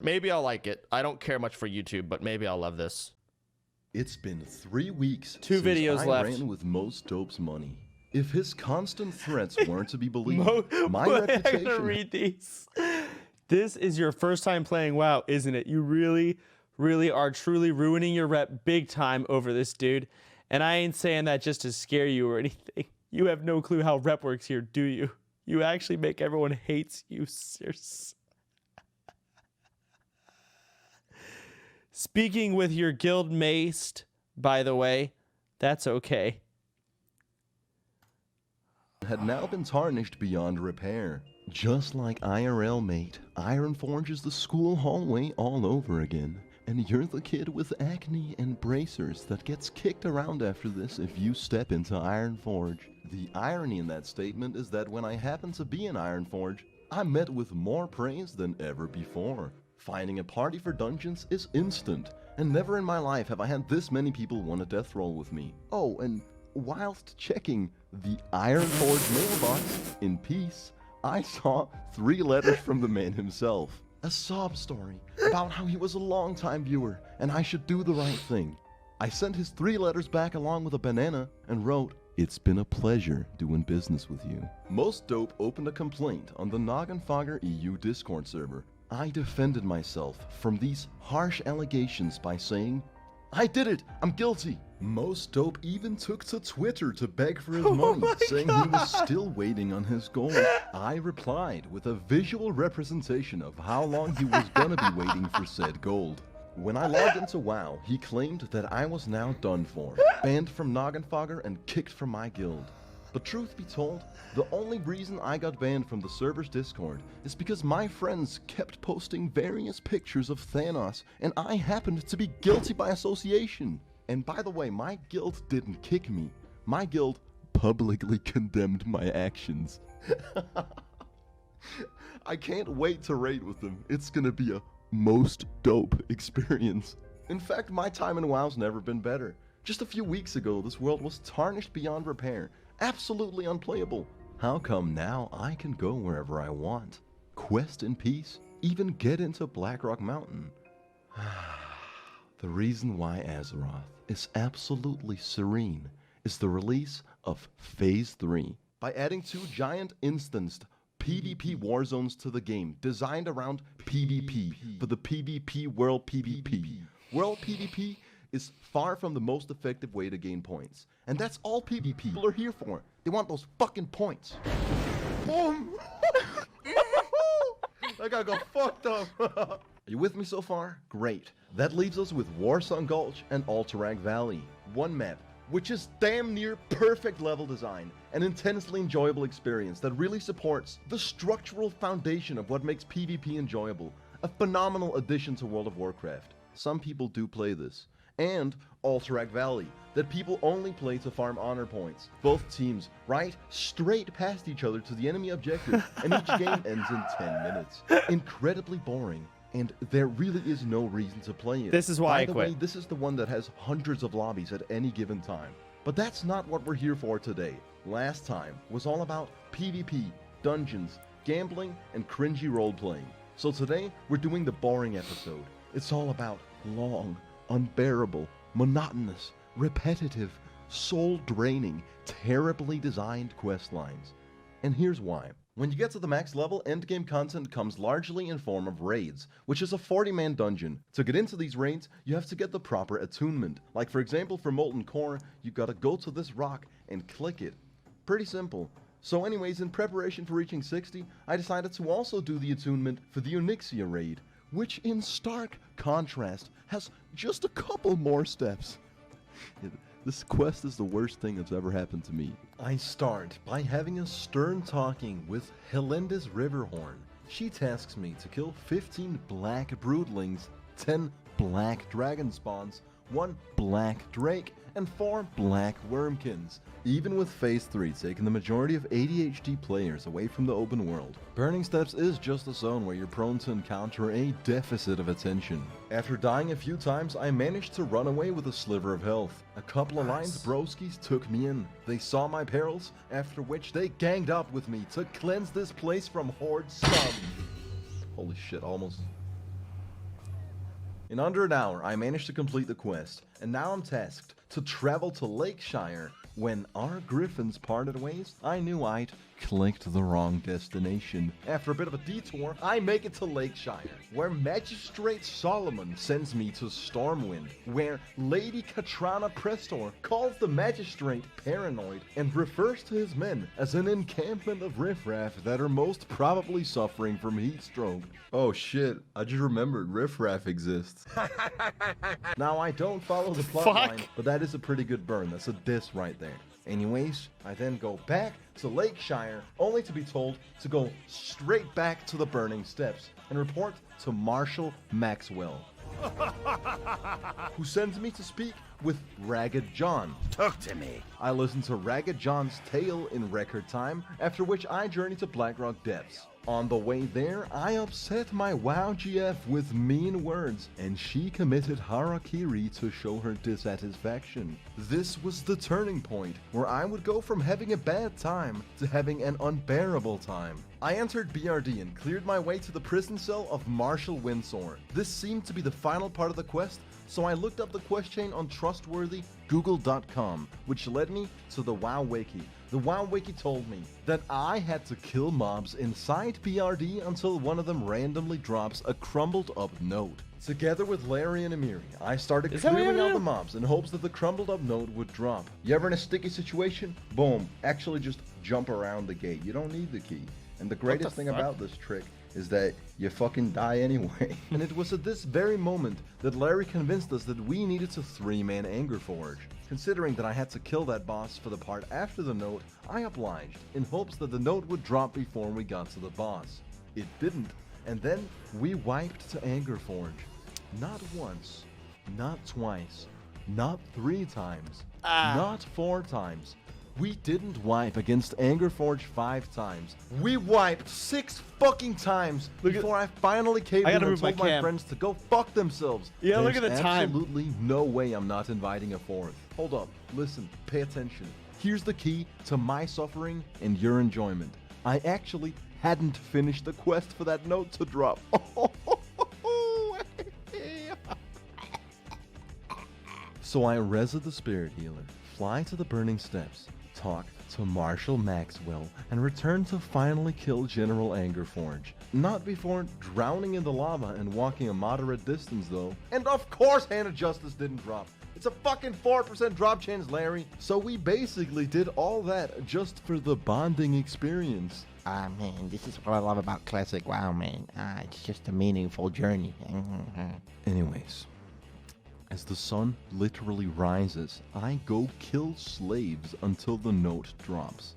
Maybe I'll like it. I don't care much for YouTube, but maybe I'll love this. It's been 3 weeks Two since videos I left. ran with Most Dope's money. If his constant threats weren't to be believed, my I'm reputation... gonna read these. This is your first time playing WoW, isn't it? You really, really are truly ruining your rep big time over this, dude. And I ain't saying that just to scare you or anything. You have no clue how rep works here, do you? You actually make everyone hates you, serious. Speaking with your guild maced, by the way, that's okay. had now been tarnished beyond repair. Just like IRL, mate, Ironforge is the school hallway all over again. And you're the kid with acne and bracers that gets kicked around after this if you step into Ironforge. The irony in that statement is that when I happen to be in Ironforge, I'm met with more praise than ever before. Finding a party for dungeons is instant, and never in my life have I had this many people want a death roll with me. Oh, and whilst checking the Ironforge mailbox in peace, I saw 3 letters from the man himself. A sob story about how he was a long-time viewer and I should do the right thing. I sent his 3 letters back along with a banana and wrote, "It's been a pleasure doing business with you." Most Dope opened a complaint on the Noggenfogger EU Discord server. I defended myself from these harsh allegations by saying, "I did it! I'm guilty!" Most Dope even took to Twitter to beg for his money, saying he was still waiting on his gold. I replied with a visual representation of how long he was gonna be waiting for said gold. When I logged into WoW, he claimed that I was now done for, banned from Noggenfogger and kicked from my guild. But truth be told, the only reason I got banned from the server's Discord is because my friends kept posting various pictures of Thanos, and I happened to be guilty by association. And by the way, my guild didn't kick me. My guild publicly condemned my actions. I can't wait to raid with them. It's gonna be a most dope experience. In fact, my time in WoW's never been better. Just a few weeks ago, this world was tarnished beyond repair. Absolutely unplayable. How come now I can go wherever I want? Quest in peace? Even get into Blackrock Mountain? The reason why Azeroth is absolutely serene is the release of Phase 3. By adding 2 giant instanced PvP war zones to the game, designed around PvP for the PvP World PvP. World PvP is far from the most effective way to gain points. And that's all PvP people are here for. They want those fucking points. Boom! That guy got fucked up. Are you with me so far? Great. That leaves us with Warsong Gulch and Alterac Valley. One map, which is damn near perfect level design, an intensely enjoyable experience that really supports the structural foundation of what makes PvP enjoyable. A phenomenal addition to World of Warcraft. Some people do play this. And Alterac Valley, that people only play to farm honor points. Both teams ride straight past each other to the enemy objective, and each game ends in 10 minutes. Incredibly boring, and there really is no reason to play it. This is why I quit. By the way, this is the one that has hundreds of lobbies at any given time. But that's not what we're here for today. Last time was all about PvP, dungeons, gambling, and cringy role-playing. So today, we're doing the boring episode. It's all about long, unbearable, monotonous, repetitive, soul-draining, terribly designed quest lines. And here's why. When you get to the max level, endgame content comes largely in form of raids, which is a 40-man dungeon. To get into these raids, you have to get the proper attunement. Like for example, for Molten Core, you gotta go to this rock and click it. Pretty simple. So anyways, in preparation for reaching 60, I decided to also do the attunement for the Onyxia raid, which in stark contrast has just a couple more steps. This quest is the worst thing that's ever happened to me. I start by having a stern talking with Helenda's Riverhorn. She tasks me to kill 15 black broodlings, 10 black dragon spawns, 1 black drake, and 4 black wormkins. Even with Phase 3 taking the majority of ADHD players away from the open world, Burning Steps is just a zone where you're prone to encounter a deficit of attention. After dying a few times, I managed to run away with a sliver of health. A couple of Alliance broskies took me in. They saw my perils, after which they ganged up with me to cleanse this place from Horde scum. Holy shit, almost In under an hour, I managed to complete the quest, and now I'm tasked to travel to Lakeshire. When our griffins parted ways, I knew I'd clicked the wrong destination. After a bit of a detour, I make it to Lakeshire, where Magistrate Solomon sends me to Stormwind, where Lady Katrana Prestor calls the magistrate paranoid and refers to his men as an encampment of riffraff that are most probably suffering from heat stroke. Oh shit, I just remembered riffraff exists. Now I don't follow the plotline, but that is a pretty good burn. That's a diss right there. Anyways, I then go back to Lakeshire, only to be told to go straight back to the Burning Steps and report to Marshal Maxwell, who sends me to speak with Ragged John. Talk to me. I listen to Ragged John's tale in record time, after which I journey to Blackrock Depths. On the way there, I upset my WoW GF with mean words, and she committed harakiri to show her dissatisfaction. This was the turning point, where I would go from having a bad time to having an unbearable time. I entered BRD and cleared my way to the prison cell of Marshal Windsor. This seemed to be the final part of the quest, so I looked up the quest chain on trustworthy Google.com, which led me to the WoW Wiki. The WoW Wiki told me that I had to kill mobs inside BRD until one of them randomly drops a crumbled up note. Together with Larry and Amiri, I started clearing out the mobs in hopes that the crumbled up note would drop. You ever in a sticky situation? Boom, actually just jump around the gate. You don't need the key. And the greatest thing about this trick is that you fucking die anyway. And it was at this very moment that Larry convinced us that we needed to 3-man Anger Forge. Considering that I had to kill that boss for the part after the note, I obliged, in hopes that the note would drop before we got to the boss. It didn't, and then we wiped to Anger Forge. Not once, not twice, not 3 times, not 4 times. We didn't wipe against Anger Forge 5 times. We wiped 6 fucking times before I finally caved in and told my friends to go fuck themselves. Yeah, look at the time. Absolutely no way I'm not inviting a 4th. Hold up, listen, pay attention. Here's the key to my suffering and your enjoyment. I actually hadn't finished the quest for that note to drop. So I rezzed the spirit healer, fly to the Burning Steps, talk to Marshal Maxwell, and return to finally kill General Angerforge. Not before drowning in the lava and walking a moderate distance though. And of course Hand of Justice didn't drop. It's a fucking 4% drop chance, Larry. So we basically did all that just for the bonding experience. Man, this is what I love about classic WoW, man. It's just a meaningful journey. Anyways, as the sun literally rises, I go kill slaves until the note drops.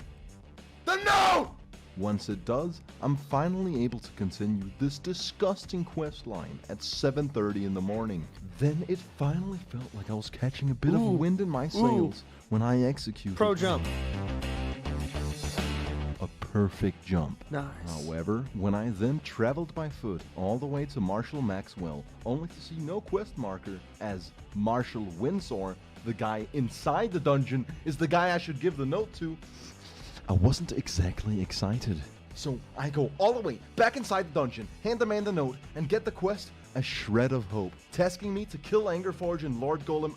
The note! Once it does, I'm finally able to continue this disgusting quest line at 7:30 in the morning. Then it finally felt like I was catching a bit of wind in my sails when I executed Pro jump. a perfect jump. Nice. However, when I then traveled by foot all the way to Marshal Maxwell, only to see no quest marker, as Marshal Windsor, the guy inside the dungeon, is the guy I should give the note to, I wasn't exactly excited. So I go all the way back inside the dungeon, hand the man the note, and get the quest, A Shred of Hope, tasking me to kill Angerforge and Lord Golem.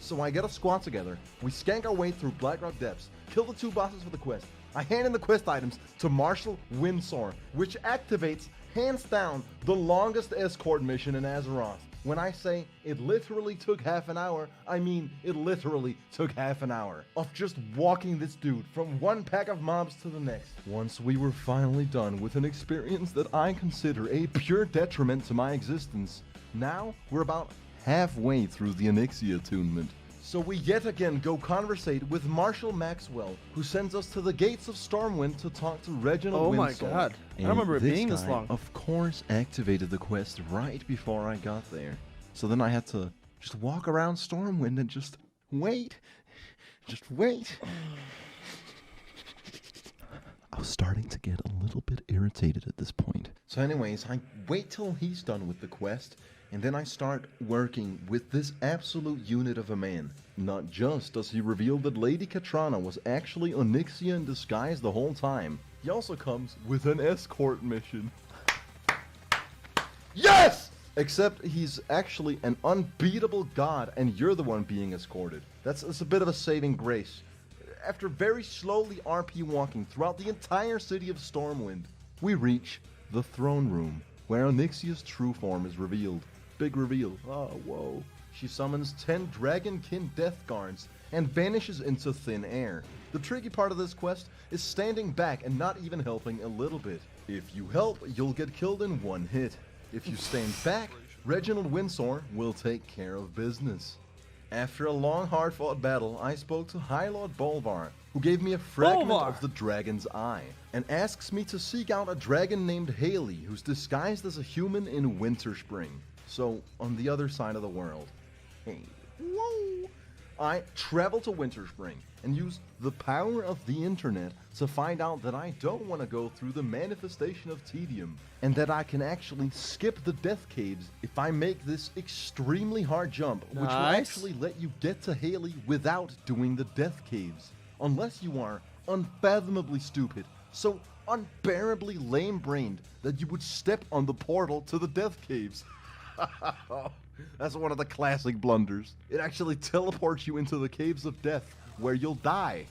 So I get a squad together, we skank our way through Blackrock Depths, kill the 2 bosses for the quest. I hand in the quest items to Marshal Windsor, which activates, hands down, the longest escort mission in Azeroth. When I say it literally took half an hour, I mean it literally took half an hour of just walking this dude from one pack of mobs to the next. Once we were finally done with an experience that I consider a pure detriment to my existence, now we're about halfway through the Onyxia attunement. So we yet again go conversate with Marshal Maxwell, who sends us to the gates of Stormwind to talk to Reginald Windsor. Oh my god. I don't remember it being this long. Of course, activated the quest right before I got there. So then I had to just walk around Stormwind and just wait. Just wait. I was starting to get a little bit irritated at this point. So anyways, I wait till he's done with the quest, and then I start working with this absolute unit of a man. Not just does he reveal that Lady Katrana was actually Onyxia in disguise the whole time, he also comes with an escort mission. Yes! Except he's actually an unbeatable god and you're the one being escorted. That's a bit of a saving grace. After very slowly RP walking throughout the entire city of Stormwind, we reach the throne room, where Onyxia's true form is revealed. Big reveal. Oh, whoa. She summons 10 Dragonkin Death Guards and vanishes into thin air. The tricky part of this quest is standing back and not even helping a little bit. If you help, you'll get killed in one hit. If you stand back, Reginald Windsor will take care of business. After a long, hard-fought battle, I spoke to High Lord Bolvar, who gave me a fragment of the dragon's eye, and asks me to seek out a dragon named Haley, who's disguised as a human in Winterspring. So, on the other side of the world. Hey, whoa! I travel to Winterspring and use the power of the internet to find out that I don't want to go through the manifestation of tedium, and that I can actually skip the death caves if I make this extremely hard jump, which will actually let you get to Haley without doing the death caves. Unless you are unfathomably stupid, so unbearably lame-brained that you would step on the portal to the death caves. That's one of the classic blunders. It actually teleports you into the caves of death, where you'll die.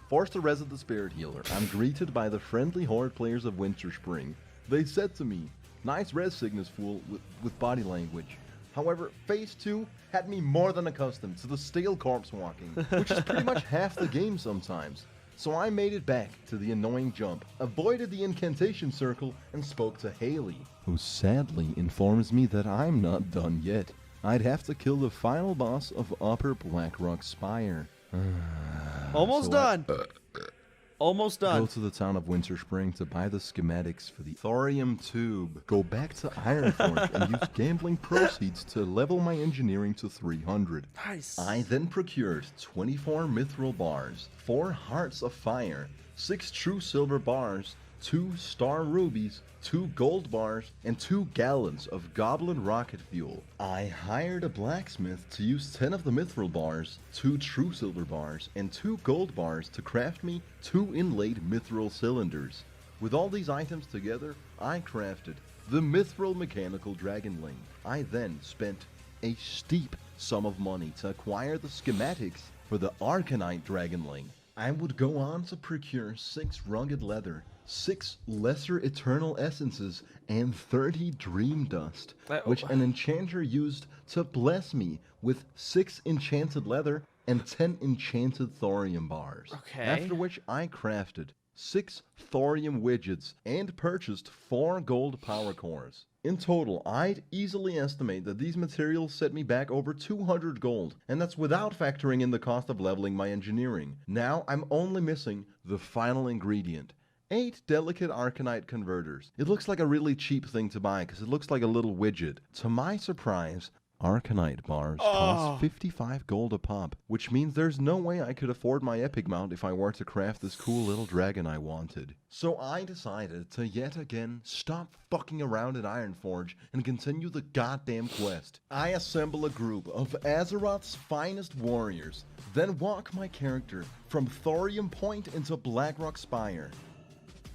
Forced to reset the spirit healer, I'm greeted by the friendly horde players of Winterspring. They said to me, "Nice res Cygnus fool with body language." However, Phase 2 had me more than accustomed to the stale corpse walking, which is pretty much half the game sometimes. So I made it back to the annoying jump, avoided the incantation circle, and spoke to Haley, who sadly informs me that I'm not done yet. I'd have to kill the final boss of Upper Blackrock Spire. Almost done. Almost done. Go to the town of Winterspring to buy the schematics for the thorium tube. Go back to Ironforge and use gambling proceeds to level my engineering to 300. Nice. I then procured 24 mithril bars, 4 hearts of fire, 6 true silver bars, 2 star rubies, 2 gold bars, and 2 gallons of goblin rocket fuel. I hired a blacksmith to use 10 of the mithril bars, 2 true silver bars, and 2 gold bars to craft me 2 inlaid mithril cylinders. With all these items together, I crafted the mithril mechanical dragonling. I then spent a steep sum of money to acquire the schematics for the arcanite dragonling. I would go on to procure 6 rugged leather, 6 lesser eternal essences, and 30 dream dust, which an enchanter used to bless me with 6 enchanted leather and 10 enchanted thorium bars. Okay. After which I crafted 6 thorium widgets and purchased 4 gold power cores. In total, I'd easily estimate that these materials set me back over 200 gold, and that's without factoring in the cost of leveling my engineering. Now I'm only missing the final ingredient. 8 delicate arcanite converters. It looks like a really cheap thing to buy because it looks like a little widget. To my surprise, arcanite bars cost 55 gold a pop, which means there's no way I could afford my epic mount if I were to craft this cool little dragon I wanted. So I decided to yet again stop fucking around at Ironforge and continue the goddamn quest. I assemble a group of Azeroth's finest warriors, then walk my character from Thorium Point into Blackrock Spire.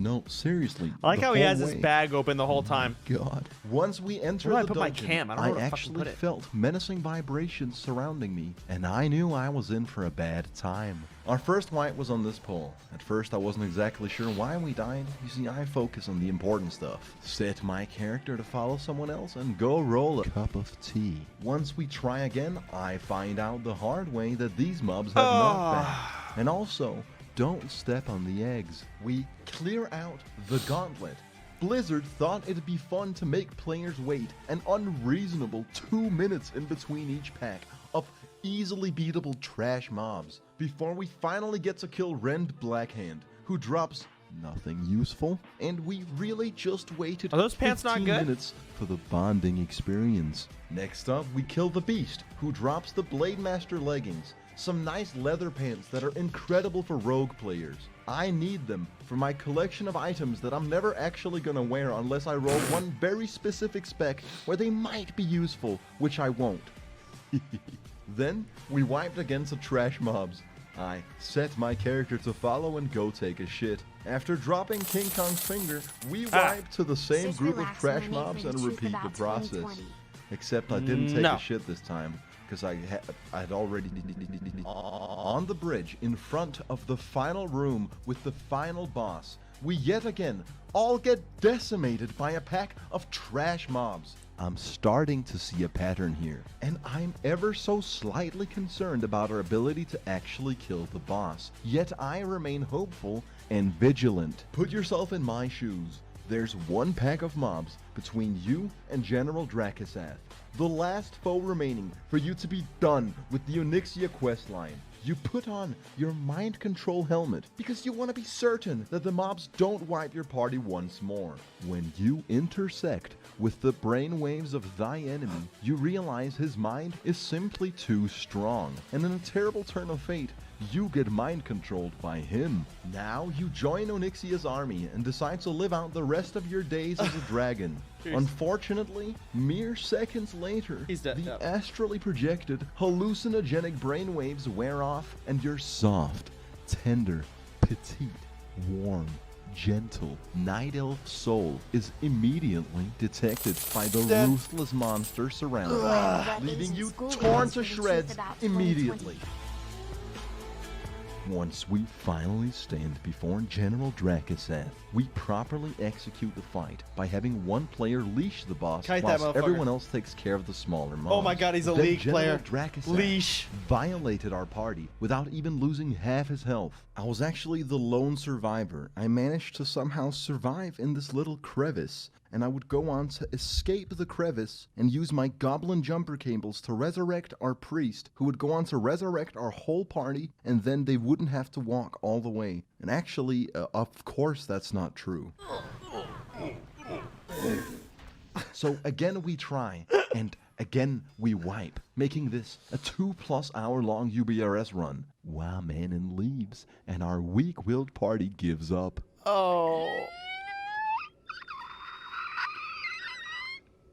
No, seriously. I like how he has his bag open the whole time. God. Once we enter Where the do I put my dungeon, cam? I don't know where to fucking actually put it. felt menacing vibrations surrounding me, and I knew I was in for a bad time. Our first fight was on this pole. At first, I wasn't exactly sure why we died. You see, I focus on the important stuff. Set my character to follow someone else and go roll a cup of tea. Once we try again, I find out the hard way that these mobs have knockback. And also, don't step on the eggs. We clear out the gauntlet. Blizzard thought it'd be fun to make players wait an unreasonable 2 minutes in between each pack of easily beatable trash mobs before we finally get to kill Rend Blackhand, who drops nothing useful, and we really just waited Are those pants not 15 good? minutes for the bonding experience. Next up, we kill the Beast, who drops the Blademaster leggings, some nice leather pants that are incredible for rogue players. I need them for my collection of items that I'm never actually gonna wear unless I roll one very specific spec where they might be useful, which I won't. Then, we wiped against the trash mobs. I set my character to follow and go take a shit. After dropping King Kong's finger, we wipe to the same Just group of relax trash and wait mobs for the and truth repeat the about process. 2020. Except I didn't take No. a shit this time, because I'd already on the bridge in front of the final room with the final boss. We yet again all get decimated by a pack of trash mobs. I'm starting to see a pattern here, and I'm ever so slightly concerned about our ability to actually kill the boss. Yet I remain hopeful and vigilant. Put yourself in my shoes. There's one pack of mobs between you and General Dracasath, the last foe remaining for you to be done with the Onyxia questline. You put on your mind control helmet because you want to be certain that the mobs don't wipe your party once more. When you intersect with the brainwaves of thy enemy, you realize his mind is simply too strong, and in a terrible turn of fate, you get mind controlled by him. Now you join Onyxia's army and decide to live out the rest of your days as a dragon. Unfortunately, mere seconds later, He's dead. the Yep. astrally projected hallucinogenic brainwaves wear off, and your soft, tender, petite, warm, gentle night elf soul is immediately detected by the Dead. ruthless monster surrounding, What leaving Asian you school torn girls to for the truth shreds about immediately. 2020. Once we finally stand before General Dracasath, we properly execute the fight by having one player leash the boss Kite that whilst motherfucker. everyone else takes care of the smaller mobs. Oh my god, he's a Then league General player. Dracasath Leash. violated our party without even losing half his health. I was actually the lone survivor. I managed to somehow survive in this little crevice, and I would go on to escape the crevice and use my goblin jumper cables to resurrect our priest, who would go on to resurrect our whole party, and then they wouldn't have to walk all the way. And actually, of course that's not true. So again we try, and again we wipe, making this a 2+ hour long UBRS run. Wow, Manon leaves, and our weak-willed party gives up. Oh.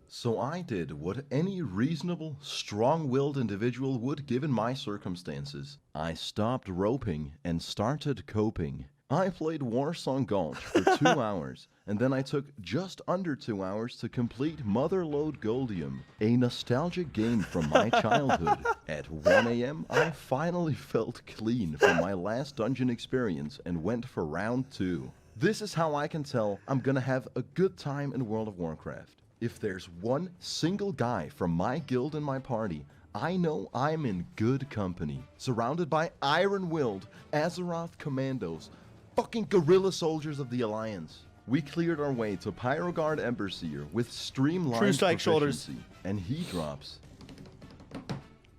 So I did what any reasonable, strong-willed individual would given my circumstances. I stopped roping and started coping. I played Warsong Gulch for 2 hours, and then I took just under 2 hours to complete Motherlode Goldium, a nostalgic game from my childhood. At 1 a.m., I finally felt clean from my last dungeon experience and went for round 2. This is how I can tell I'm gonna have a good time in World of Warcraft. If there's one single guy from my guild in my party, I know I'm in good company, surrounded by iron-willed Azeroth commandos, fucking guerrilla soldiers of the Alliance. We cleared our way to Pyrogard Emberseer with streamlined True Strike shoulders. proficiency, and he drops the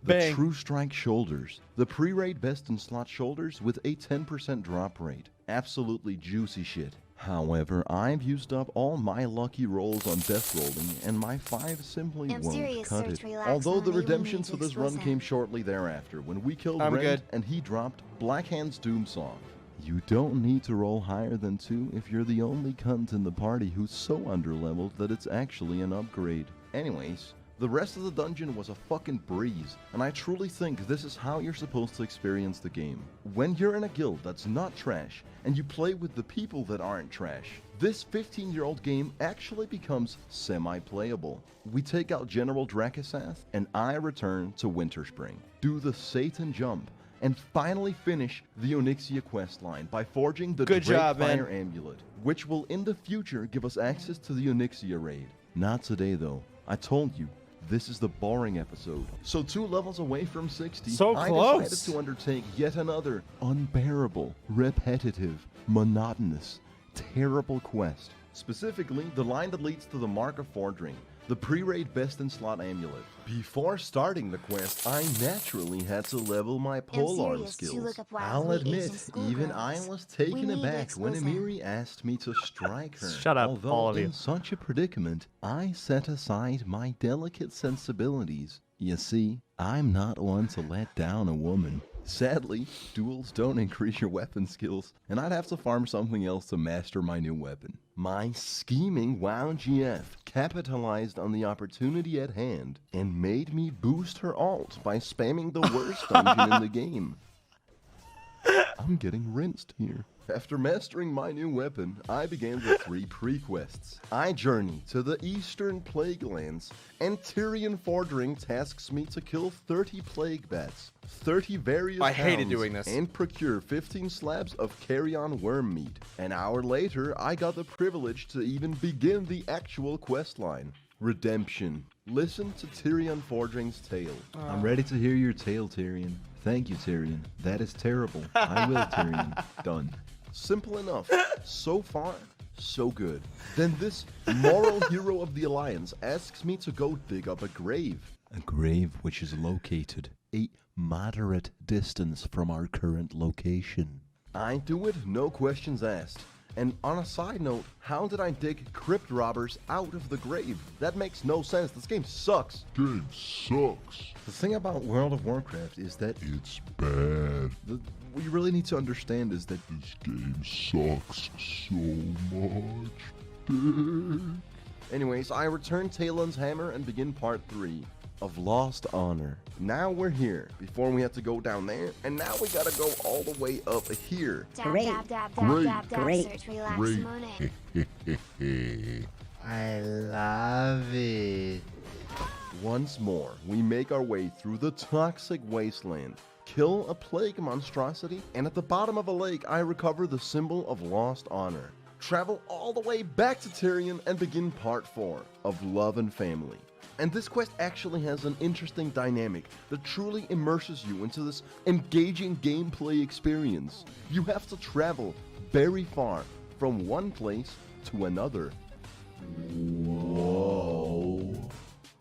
Bang. True Strike shoulders, the pre-raid best in slot shoulders with a 10% drop rate. Absolutely juicy shit. However, I've used up all my lucky rolls on death rolling, and my 5 simply I'm won't serious, cut search, it. relax, Although the Melanie, we redemption need to to this explore run came sound. shortly thereafter, when we killed I'm Rend good. and he dropped Blackhand's Doomsong. You don't need to roll higher than 2 if you're the only cunt in the party who's so underleveled that it's actually an upgrade. Anyways, the rest of the dungeon was a fucking breeze, and I truly think this is how you're supposed to experience the game. When you're in a guild that's not trash, and you play with the people that aren't trash, this 15-year-old game actually becomes semi-playable. We take out General Dracasath, and I return to Winterspring, do the Satan jump, and finally finish the Onyxia questline by forging the Good job, man. Fire Amulet, which will in the future give us access to the Onyxia raid. Not today though. I told you, this is the boring episode. So 2 levels away from 60, So I close. decided to undertake yet another unbearable, repetitive, monotonous, terrible quest. Specifically, the line that leads to the Mark of Fordring, the pre-raid best in slot amulet. Before starting the quest, I naturally had to level my polearm serious, you skills. look up wild I'll sweet admit, Asian school even girls. I was We taken need to aback when explore sound. Amiri asked me to strike her. Shut up, Although all of you. in such a predicament, I set aside my delicate sensibilities. You see, I'm not one to let down a woman. Sadly, duels don't increase your weapon skills, and I'd have to farm something else to master my new weapon. My scheming WoW GF capitalized on the opportunity at hand and made me boost her ult by spamming the worst dungeon in the game. I'm getting rinsed here. After mastering my new weapon, I began the 3 pre-quests. I journey to the Eastern Plague Lands, and Tyrion Fordring tasks me to kill 30 plague bats, 30 various I hated hounds, doing this. and procure 15 slabs of carrion worm meat. An hour later, I got the privilege to even begin the actual quest line. Redemption. Listen to Tyrion Fordring's tale. I'm ready to hear your tale, Tyrion. Thank you, Tyrion. That is terrible. I will, Tyrion. Done. Simple enough. So far, so good. Then this moral hero of the Alliance asks me to go dig up a grave. A grave which is located a moderate distance from our current location. I do it, no questions asked. And on a side note, how did I dig crypt robbers out of the grave? That makes no sense. This game sucks. Game sucks. The thing about World of Warcraft is that It's bad. what you really need to understand is that This game sucks so much. anyways, I return Talon's hammer and begin part 3 of Lost Honor. Now we're here, before we had to go down there, and now we gotta go all the way up here. Great. Great. Search, relax, Great. Monet. I love it. Once more, we make our way through the toxic wasteland, kill a plague monstrosity, and at the bottom of a lake I recover the symbol of Lost Honor. Travel all the way back to Tyrion and begin part 4 of Love and Family. And this quest actually has an interesting dynamic that truly immerses you into this engaging gameplay experience. You have to travel very far from one place to another. Whoa.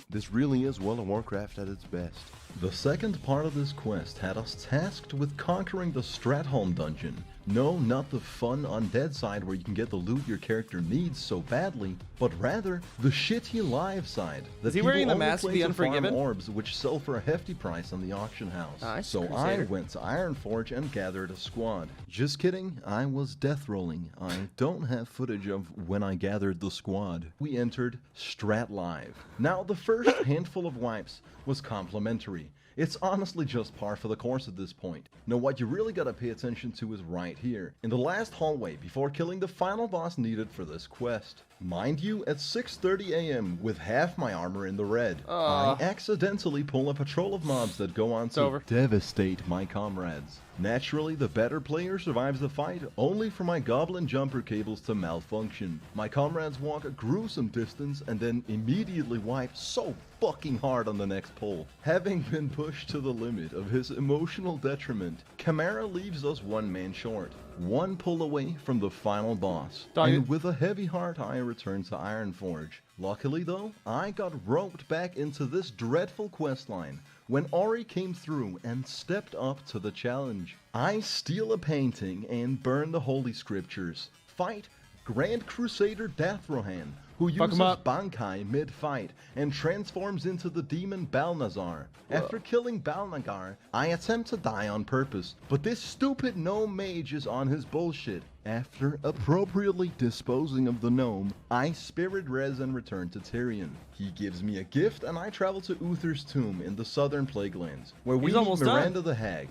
This really is World of Warcraft at its best. The second part of this quest had us tasked with conquering the Stratholme dungeon. No, not the fun undead side where you can get the loot your character needs so badly, but rather the shitty live side. That Is he people wearing the only mask of play the to farm Unforgiven? orbs which sell for a hefty price on the auction house. Nice, So Crusader. I went to Ironforge and gathered a squad. Just kidding, I was death rolling. I don't have footage of when I gathered the squad. We entered Strat Live. Now the first handful of wipes was complimentary. It's honestly just par for the course at this point. Now what you really gotta pay attention to is right here, in the last hallway before killing the final boss needed for this quest. Mind you, at 6:30 AM with half my armor in the red, I accidentally pull a patrol of mobs that go on to over. devastate my comrades. Naturally, the better player survives the fight, only for my goblin jumper cables to malfunction. My comrades walk a gruesome distance and then immediately wipe so fucking hard on the next pull. Having been pushed to the limit of his emotional detriment, Chimera leaves us one man short. One pull away from the final boss. Dog And it. with a heavy heart, I return to Ironforge. Luckily though, I got roped back into this dreadful questline when Ori came through and stepped up to the challenge. I steal a painting and burn the holy scriptures. Fight Grand Crusader Dathrohan, who Fuck 'em uses up. Bankai mid-fight and transforms into the demon Balnazar. After killing Balnagar, I attempt to die on purpose, but this stupid gnome mage is on his bullshit. After appropriately disposing of the gnome, I spirit res and return to Tyrion. He gives me a gift and I travel to Uther's tomb in the southern Plaguelands, where we He's meet almost done. Miranda the Hag.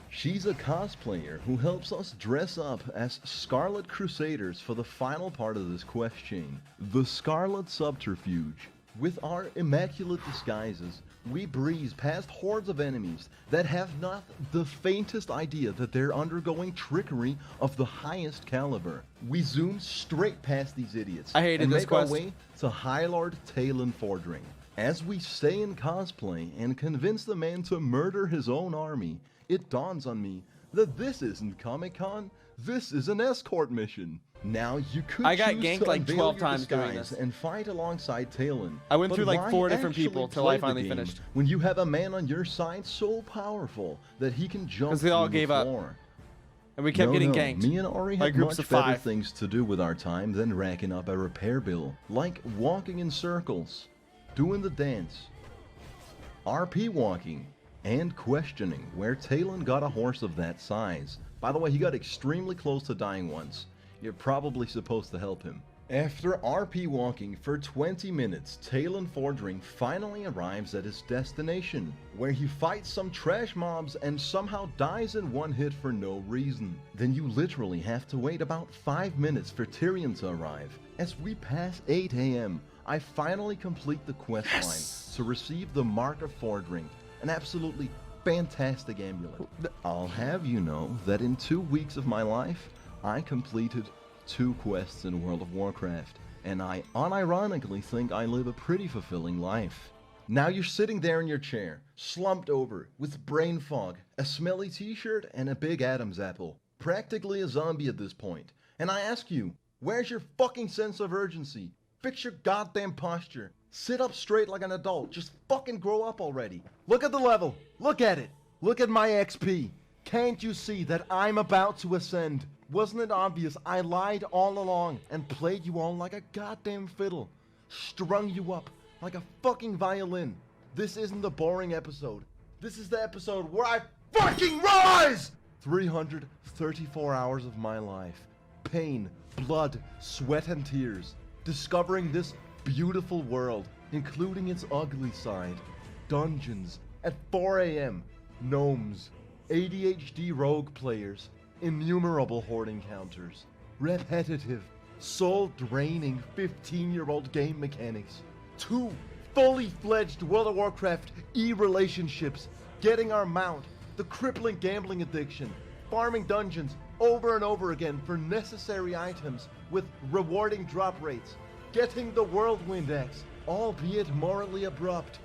She's a cosplayer who helps us dress up as Scarlet Crusaders for the final part of this quest chain, the Scarlet Subterfuge. With our immaculate disguises, we breeze past hordes of enemies that have not the faintest idea that they're undergoing trickery of the highest caliber. We zoom straight past these idiots I hated and this make quest. our way to High Lord Talon Fordring. As we stay in cosplay and convince the man to murder his own army, it dawns on me that this isn't Comic-Con, this is an escort mission. Now you could I got choose ganked to like unveil 12 your times doing disguise this. and fight alongside Talon. I went But through like why 4 different actually people till play I the finally game finished. when you have a man on your side so powerful that he can jump 'Cause they all through the gave up. floor? And we kept No, getting no, ganked. Me and Ori Like had groups much of better 5. things to do with our time than racking up a repair bill, like walking in circles, doing the dance, RP walking, and questioning where Talon got a horse of that size. By the way, he got extremely close to dying once. You're probably supposed to help him. After RP walking for 20 minutes, Talon Fordring finally arrives at his destination, where he fights some trash mobs and somehow dies in one hit for no reason. Then you literally have to wait about 5 minutes for Tyrion to arrive. As we pass 8 AM, I finally complete the quest line to receive the Mark of Fordring, an absolutely fantastic amulet. I'll have you know that in 2 weeks of my life, I completed 2 quests in World of Warcraft, and I unironically think I live a pretty fulfilling life. Now you're sitting there in your chair, slumped over, with brain fog, a smelly t-shirt, and a big Adam's apple. Practically a zombie at this point. And I ask you, where's your fucking sense of urgency? Fix your goddamn posture. Sit up straight like an adult. Just fucking grow up already. Look at the level. Look at it. Look at my XP. Can't you see that I'm about to ascend? Wasn't it obvious I lied all along and played you all like a goddamn fiddle? Strung you up like a fucking violin. This isn't the boring episode. This is the episode where I fucking rise! 334 hours of my life. Pain, blood, sweat and tears. Discovering this beautiful world, including its ugly side. Dungeons at 4 AM. Gnomes. ADHD rogue players. Innumerable horde encounters. Repetitive, soul-draining 15-year-old game mechanics. 2 fully fledged World of Warcraft e-relationships. Getting our mount. The crippling gambling addiction. Farming dungeons over and over again for necessary items with rewarding drop rates. Getting the Whirlwind Axe, albeit morally abrupt.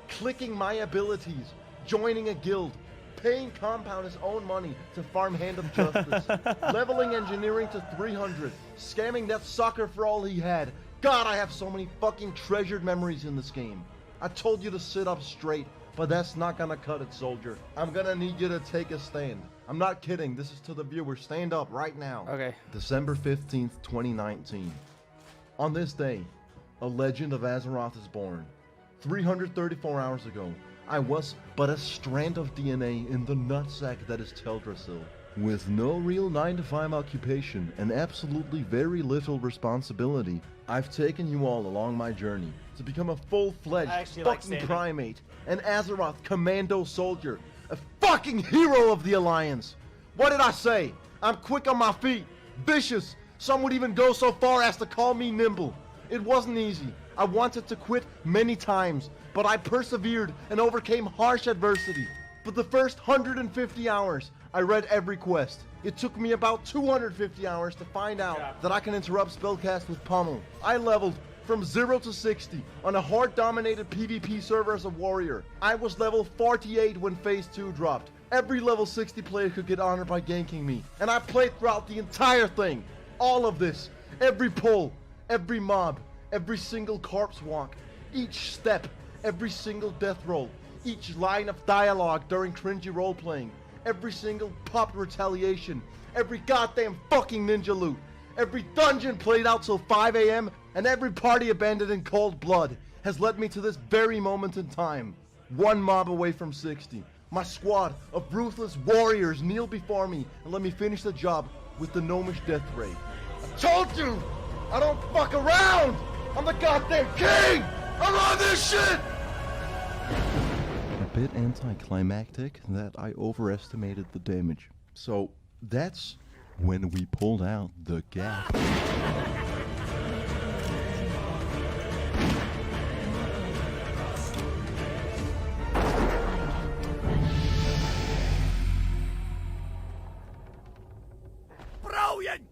Clicking my abilities. Joining a guild. Paying Compound his own money to farm Hand of Justice. Leveling engineering to 300. Scamming that sucker for all he had. God, I have so many fucking treasured memories in this game. I told you to sit up straight, but that's not gonna cut it, soldier. I'm gonna need you to take a stand. I'm not kidding, this is to the viewer. Stand up right now. Okay. December 15th, 2019. On this day, a legend of Azeroth is born. 334 hours ago, I was but a strand of DNA in the nutsack that is Teldrassil. With no real 9-to-5 occupation and absolutely very little responsibility, I've taken you all along my journey to become a full-fledged fucking primate, an Azeroth commando soldier, a fucking hero of the Alliance. What did I say? I'm quick on my feet, vicious. Some would even go so far as to call me nimble. It wasn't easy. I wanted to quit many times, but I persevered and overcame harsh adversity. For the first 150 hours, I read every quest. It took me about 250 hours to find out that I can interrupt spellcast with Pummel. I leveled from 0 to 60 on a horde-dominated PvP server as a warrior. I was level 48 when Phase 2 dropped. Every level 60 player could get honored by ganking me, and I played throughout the entire thing. All of this, every pull, every mob, every single corpse walk, each step, every single death roll, each line of dialogue during cringy role-playing, every single popped retaliation, every goddamn fucking ninja loot, every dungeon played out till 5 AM, and every party abandoned in cold blood has led me to this very moment in time. One mob away from 60. My squad of ruthless warriors kneel before me and let me finish the job with the gnomish death ray. I told you! I don't fuck around! I'm the goddamn king! I'm on this shit! A bit anticlimactic that I overestimated the damage. So that's when we pulled out the gap. Brilliant!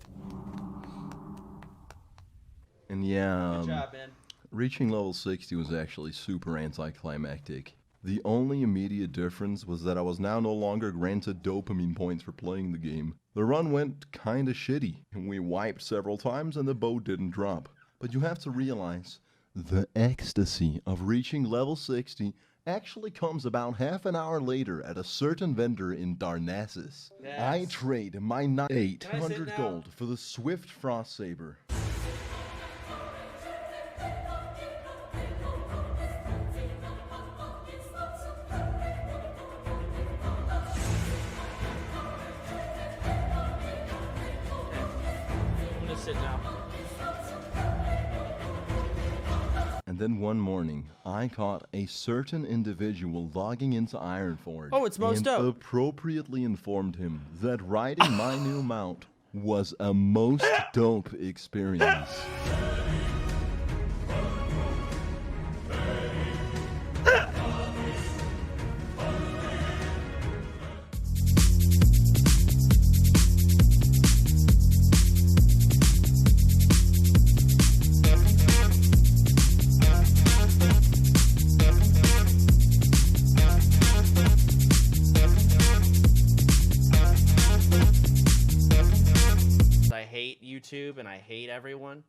And yeah, Good job, man. reaching level 60 was actually super anticlimactic. The only immediate difference was that I was now no longer granted dopamine points for playing the game. The run went kinda shitty, and we wiped several times and the bow didn't drop. But you have to realize, the ecstasy of reaching level 60 actually comes about half an hour later at a certain vendor in Darnassus. Yes. I trade my 800 now? gold for the Swift Frost Saber. I'm gonna sit now. And then one morning, I caught a certain individual logging into Ironforge. Oh, it's most and dope. appropriately informed him that riding my new mount was a most dope experience. I hate YouTube and I hate everyone.